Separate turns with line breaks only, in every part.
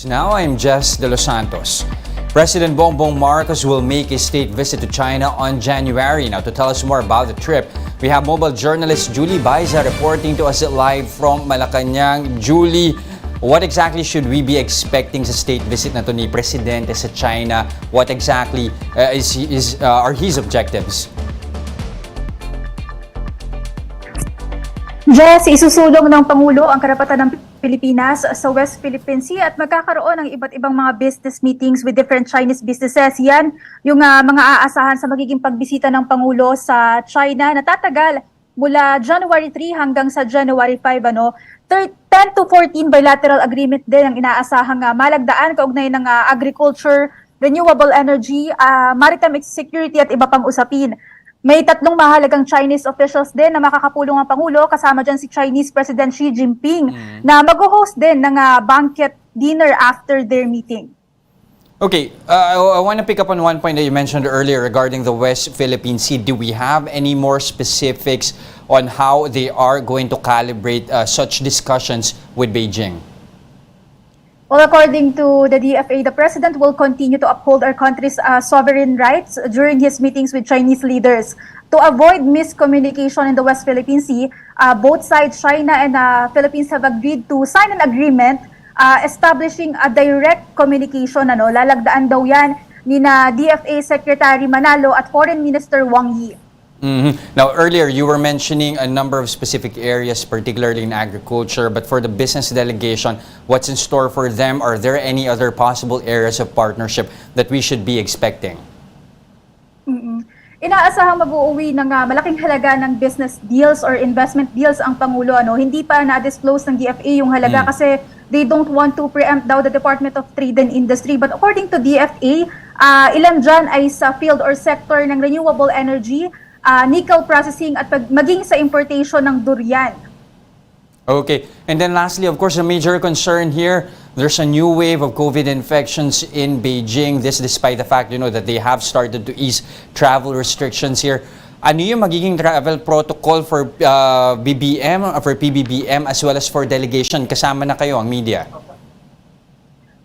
Now I'm Jess De Los Santos. President Bongbong Marcos will make a state visit to China on January. Now, to tell us more about the trip, we have mobile journalist Julie Baiza reporting to us live from Malacanang. Julie, what exactly should we be expecting sa state visit na to ni Presidente sa China? What exactly are his objectives?
Jess, isusulong ng Pangulo ang karapatan ng Pilipinas sa West Philippine Sea at magkakaroon ng iba't ibang mga business meetings with different Chinese businesses. Yan yung mga aasahan sa magiging pagbisita ng Pangulo sa China na tatagal mula January 3 hanggang sa January 5. 10 to 14 bilateral agreement din ang inaasahang malagdaan kaugnay ng agriculture, renewable energy, maritime security at iba pang usapin. May 3 mahalagang Chinese officials din na makakapulong ang Pangulo, kasama dyan si Chinese President Xi Jinping na mag-host din ng banquet dinner after their meeting.
Okay, I want to pick up on one point that you mentioned earlier regarding the West Philippine Sea. Do we have any more specifics on how they are going to calibrate such discussions with Beijing?
Well, according to the DFA, the President will continue to uphold our country's sovereign rights during his meetings with Chinese leaders. To avoid miscommunication in the West Philippine Sea, both sides, China and Philippines, have agreed to sign an agreement establishing a direct communication. Lalagdaan daw yan ni na DFA Secretary Manalo at Foreign Minister Wang Yi.
Now, earlier you were mentioning a number of specific areas, particularly in agriculture, but for the business delegation, what's in store for them? Are there any other possible areas of partnership that we should be expecting?
Inaasahang mag-uuwi ng malaking halaga ng business deals or investment deals ang Pangulo. Hindi pa na-disclose ng DFA yung halaga kasi they don't want to preempt daw the Department of Trade and Industry. But according to DFA, ilan dyan ay sa field or sector ng renewable energy, nickel processing at maging sa importation ng durian.
Okay. And then lastly, of course, a major concern here, there's a new wave of COVID infections in Beijing. This despite the fact, that they have started to ease travel restrictions here. Ano yung magiging travel protocol for BBM, for PBBM, as well as for delegation? Kasama na kayo, ang media.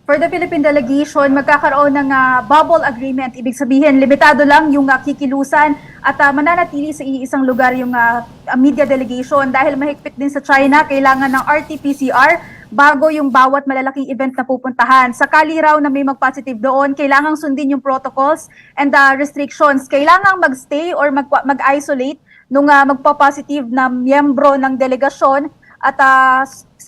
For the Philippine delegation, magkakaroon ng bubble agreement. Ibig sabihin, limitado lang yung kikilusan at mananatili sa iisang lugar yung media delegation. Dahil mahigpit din sa China, kailangan ng RT-PCR bago yung bawat malalaking event na pupuntahan. Sakali raw na may mag-positive doon, kailangang sundin yung protocols and restrictions. Kailangang mag-stay or mag-isolate nung magpa-positive na miyembro ng delegasyon at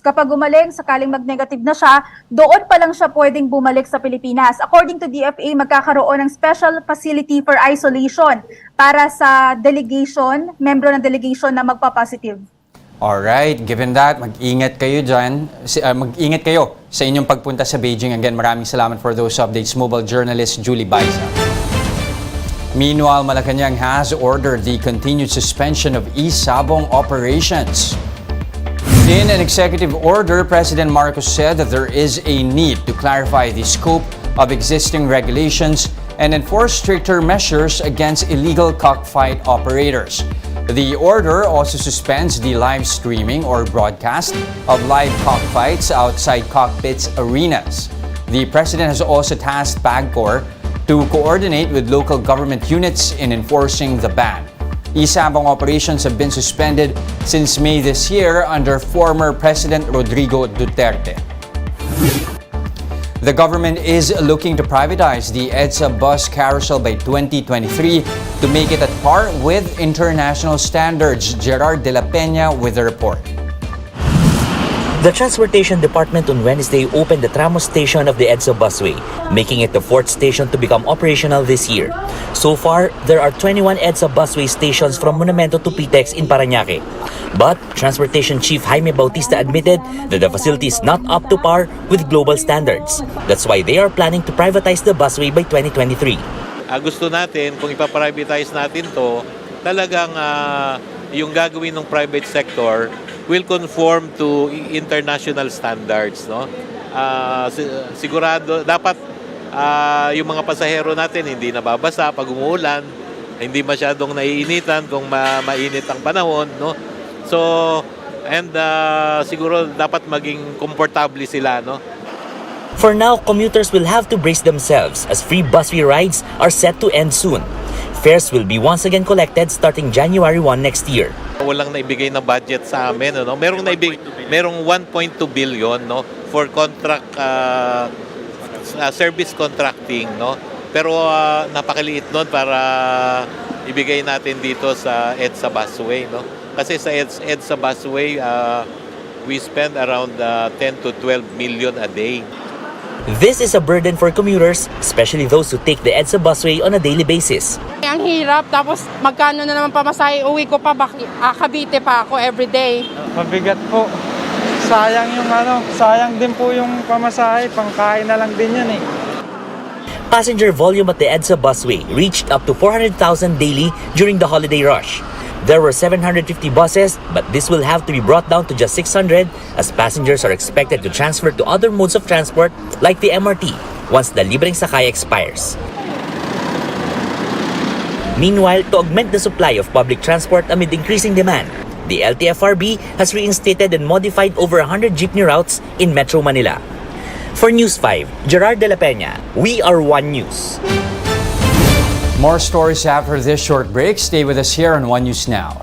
kapag gumaling, sakaling mag-negative na siya, doon pa lang siya pwedeng bumalik sa Pilipinas. According to DFA, magkakaroon ng special facility for isolation para sa delegation, membro ng delegation na magpa-positive.
Alright, given that, mag-ingat kayo dyan. Mag-ingat kayo sa inyong pagpunta sa Beijing. Again, maraming salamat for those updates. Mobile journalist Julie Baiza. Meanwhile, Malacanang has ordered the continued suspension of e-sabong operations. In an executive order, President Marcos said that there is a need to clarify the scope of existing regulations and enforce stricter measures against illegal cockfight operators. The order also suspends the live streaming or broadcast of live cockfights outside cockpits arenas. The President has also tasked PAGCOR to coordinate with local government units in enforcing the ban. E-sabong operations have been suspended since May this year under former President Rodrigo Duterte. The government is looking to privatize the EDSA bus carousel by 2023 to make it at par with international standards. Gerard de la Peña with the report.
The Transportation Department on Wednesday opened the Tramos station of the EDSA busway, making it the 4th station to become operational this year. So far, there are 21 EDSA busway stations from Monumento to Pitex in Parañaque. But Transportation Chief Jaime Bautista admitted that the facility is not up to par with global standards. That's why they are planning to privatize the busway by 2023.
Gusto natin, kung ipaprivatize natin to, talagang yung gagawin ng private sector will conform to international standards, no? Sigurado dapat yung mga pasahero natin hindi nababasa pag umuulan, hindi masyadong naiinitan kung mainit ang panahon, no? So, and siguro dapat maging komportable sila, no?
For now, commuters will have to brace themselves as free busway rides are set to end soon. Fares will be once again collected starting January 1 next year.
Walang naibigay na budget sa amin, ano? Merong 1.2 billion, no, for contract service contracting, no. Pero napakaliit noon para ibigay natin dito sa EDSA busway, no. Kasi sa EDSA busway we spend around 10 to 12 million a day.
This is a burden for commuters, especially those who take the EDSA busway on a daily basis.
Ang hirap, tapos magkano na naman pamasahe, uwi ko pa, Cavite pa ako everyday.
Mabigat po. Sayang din po yung pamasahe, pangkain na lang din yan eh.
Passenger volume at the EDSA busway reached up to 400,000 daily during the holiday rush. There were 750 buses, but this will have to be brought down to just 600 as passengers are expected to transfer to other modes of transport like the MRT once the Libreng Sakay expires. Meanwhile, to augment the supply of public transport amid increasing demand, the LTFRB has reinstated and modified over 100 jeepney routes in Metro Manila. For News 5, Gerard de la Peña, we are One News.
More stories after this short break. Stay with us here on One News Now.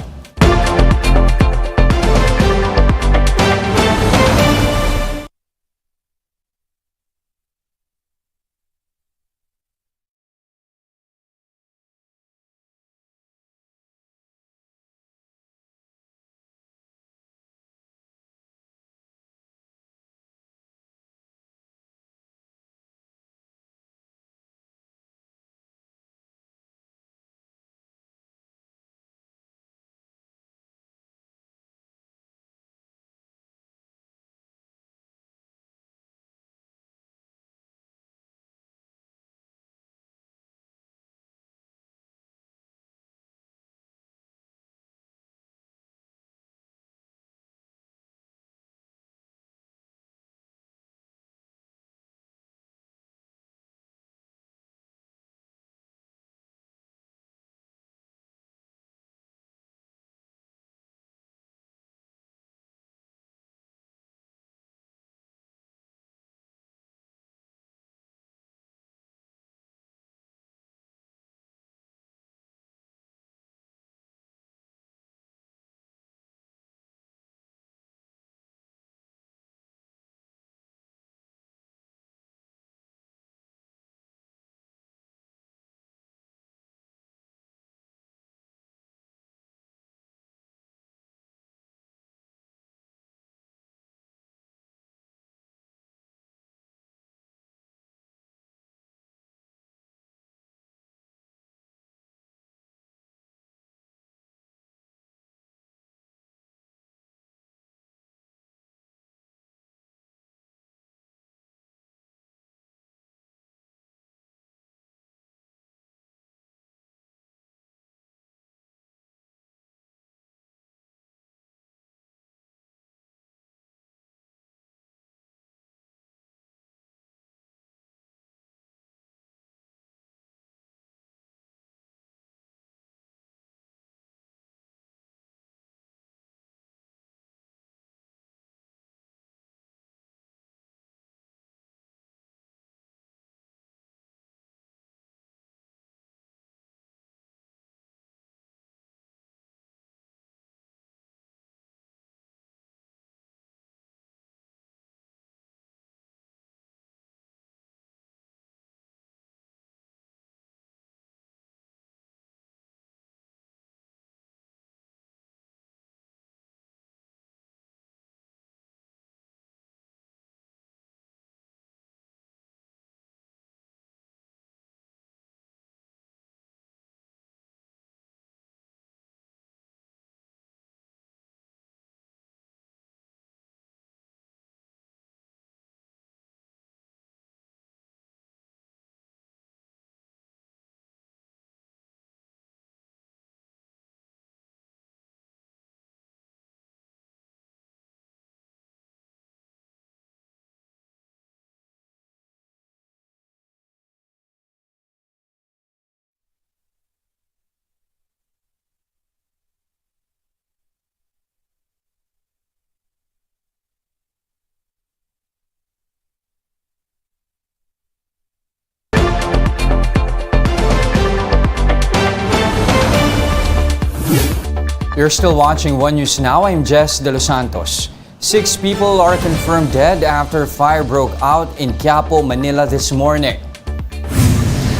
You're still watching One News Now. I'm Jess De Los Santos. 6 people are confirmed dead after fire broke out in Quiapo, Manila this morning.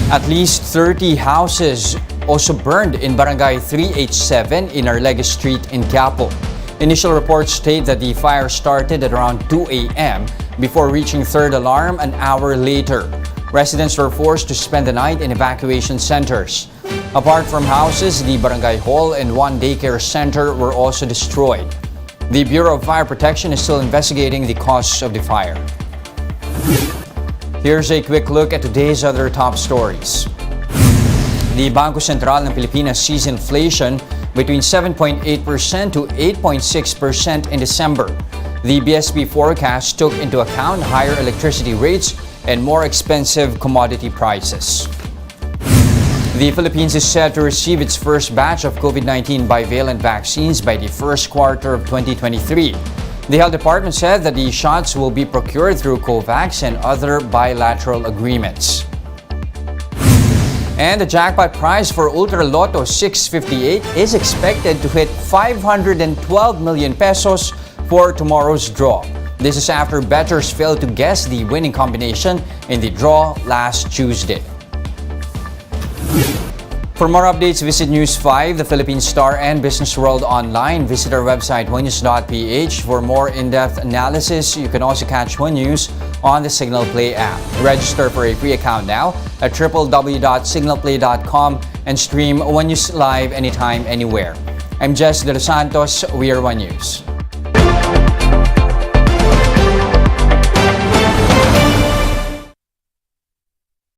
At least 30 houses also burned in Barangay 3H7 in Arlega Street in Quiapo. Initial reports state that the fire started at around 2 a.m. before reaching third alarm an hour later. Residents were forced to spend the night in evacuation centers. Apart from houses, the barangay hall and one daycare center were also destroyed. The Bureau of Fire Protection is still investigating the cause of the fire. Here's a quick look at today's other top stories. The Bangko Sentral ng Pilipinas sees inflation between 7.8% to 8.6% in December. The BSP forecast took into account higher electricity rates and more expensive commodity prices. The Philippines is set to receive its first batch of COVID-19 bivalent vaccines by the first quarter of 2023. The Health Department said that the shots will be procured through COVAX and other bilateral agreements. And the jackpot prize for Ultra Lotto 658 is expected to hit 512 million pesos for tomorrow's draw. This is after bettors failed to guess the winning combination in the draw last Tuesday. For more updates, visit News 5, the Philippine Star, and Business World online. Visit our website, onenews.ph. For more in-depth analysis, you can also catch One News on the Signal Play app. Register for a free account now at www.signalplay.com and stream One News live anytime, anywhere. I'm Jess De Los Santos. We are One News.